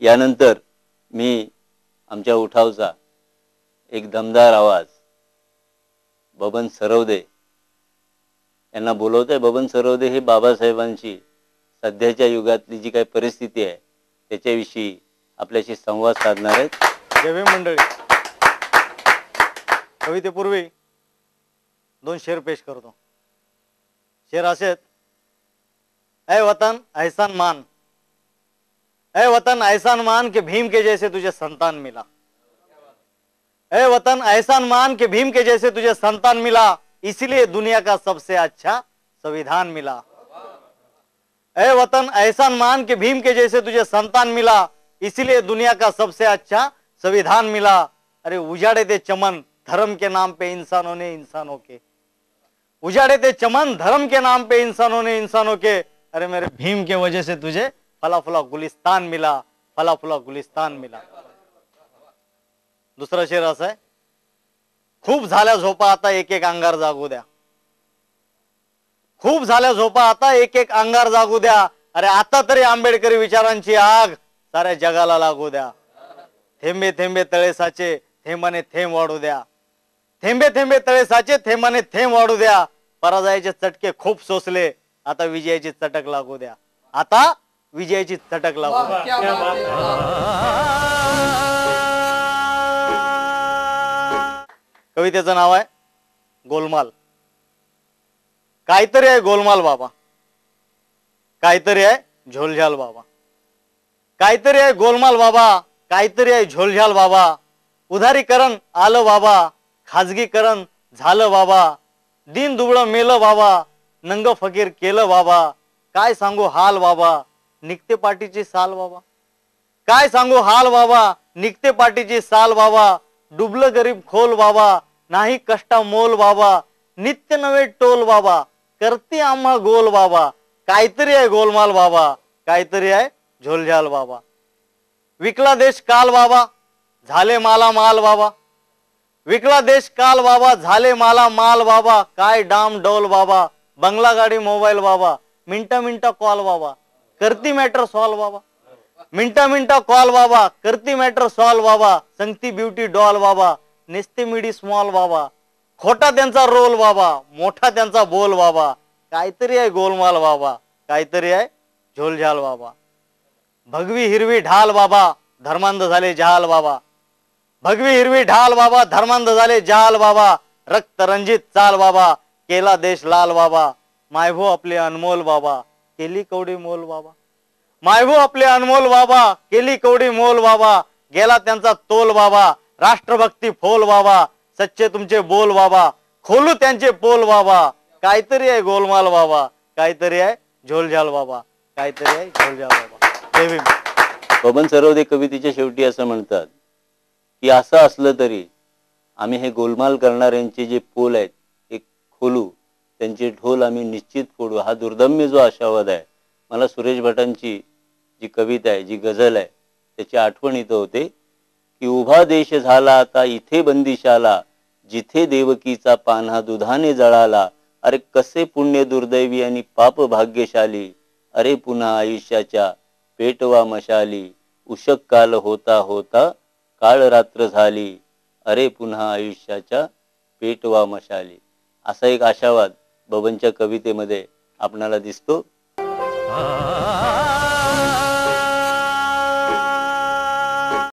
यानंतर मी आमच्या उठावचा एक दमदार आवाज बबन सरवदे यांना बोलवतोय। बबन सरवदे हे बाबासाहेबांची सध्याच्या युगातली जी काही परिस्थिती आहे त्याच्याविषयी आपल्याशी संवाद साधणार आहेत। जय भीम मंडळी, कवितेपूर्वी 2 शेर पेश करतो। शेर असे, ऐ वतन एहसान मान, ऐ वतन एहसान मान के भीम के जैसे तुझे संतान मिला। ऐ वतन एहसान मान के भीम के जैसे तुझे संतान मिला, इसलिए दुनिया का सबसे अच्छा संविधान मिला। ऐ वतन एहसान मान के भीम के जैसे तुझे संतान मिला, इसलिए दुनिया का सबसे अच्छा संविधान मिला। अरे उजाड़े थे चमन धर्म के नाम पे इंसानों ने इंसानों के, उजाड़े थे चमन धर्म के नाम पे इंसानों ने इंसानों के। अरे मेरे भीम के वजह से तुझे फला फला गुलिस्तान मिला, फला फला गुलिस्तान मिला। दुसरा शेर असा आहे, खूप झाल्या झोपा आता एक एक अंगार जागू द्या, खूप झाल्या झोपा आता एक एक अंगार जागू द्या। अरे आता तरी आंबेडकरी विचारांची आग साऱ्या जगाला लागू द्या। थेंबे थेंबे तळे साचे थेंबाने थेंब वाढू द्या, थेंबे थेंबे तळे साचे थेंबाने थेंब वाढू द्या। पराजयाचे चटके खूप सोसले, आता विजयाची चटक लागू द्या, आता विजयाची चटक लागू द्या। कवितेचं नाव आहे गोलमाल। काहीतरी आहे गोलमाल बाबा, काहीतरी आहे झोलझाल बाबा, काहीतरी आहे गोलमाल बाबा, काहीतरी आहे झोलझाल बाबा। उधारीकरण आलं बाबा, खाजगीकरण झालं बाबा, दिन दुबळं मेलं बाबा, नंग फकीर केलं बाबा। काय सांगू हाल बाबा, निघते पाठीची साल बाबा, काय सांगू हाल बाबा, निघते पाठीची साल बाबा। डुबलं गरीब खोल बाबा, नाही कष्टा मोल बाबा, नित्य नवे टोल बाबा, करते आम्हा गोल बाबा। काहीतरी आहे गोलमाल बाबा, काहीतरी आहे झोलझाल बाबा। विकला देश काल बाबा, झाले माला माल बाबा, विकला देश काल बाबा, झाले माला माल बाबा। काय डाम डोल बाबा, बंगला गाडी मोबाईल बाबा, मिनटा मिनटा कॉल बाबा, करती मॅटर सॉल्व बाबा, मिनटा मिनटा कॉल बाबा, करती मॅटर सॉल्व बाबा। संगती ब्युटी डॉल बाबा, नेसते मिडी स्मॉल बाबा, खोटा त्यांचा रोल बाबा, मोठा त्यांचा बोल बाबा। काहीतरी आहे गोलमाल बाबा, काहीतरी आहे झोलझाल बाबा। भगवी हिरवी ढाल बाबा, धर्मांध झाले जहाल बाबा, भगवी हिरवी ढाल बाबा, धर्मांध झाले जहाल बाबा। रक्त रंजित चाल बाबा, केला देश लाल बाबा। मायभो आपले अनमोल बाबा, केली कवडी मोल बाबा, मायभो आपले अनमोल बाबा, केली कवडी मोल बाबा। गेला त्यांचा तोल बाबा, राष्ट्रभक्ती फोल बाबा, सच्चे तुमचे बोल बाबा, खोलू त्यांचे पोल बाबा। काहीतरी आहे गोलमाल बाबा, काहीतरी आहे झोलझाल बाबा, काहीतरी आहे झोलझाल बाबा। जय भीम। बबन सरवदे कवितेच्या शेवटी असं म्हणतात की असं असलं तरी आम्ही हे गोलमाल करणाऱ्यांचे जे पोल आहेत ते खोलू, त्यांचे ढोल आम्ही निश्चित फोडू। हा दुर्दम्य जो आशावाद आहे, मला सुरेश भटांची जी कविता आहे, जी गझल आहे, त्याची आठवण इथं होते की उभा देश झाला आता इथे बंदिशाला, जिथे देवकीचा पान्हा दुधाने जळाला। अरे कसे पुण्य दुर्दैवी आणि पाप भाग्यशाली, अरे पुन्हा आयुष्याच्या पेटवा मशाली। उशक काल होता होता काळ रात्र झाली, अरे पुन्हा आयुष्याच्या पेटवा मशाली। असा एक आशावाद बबनच्या कवितेमध्ये आपणाला दिसतो।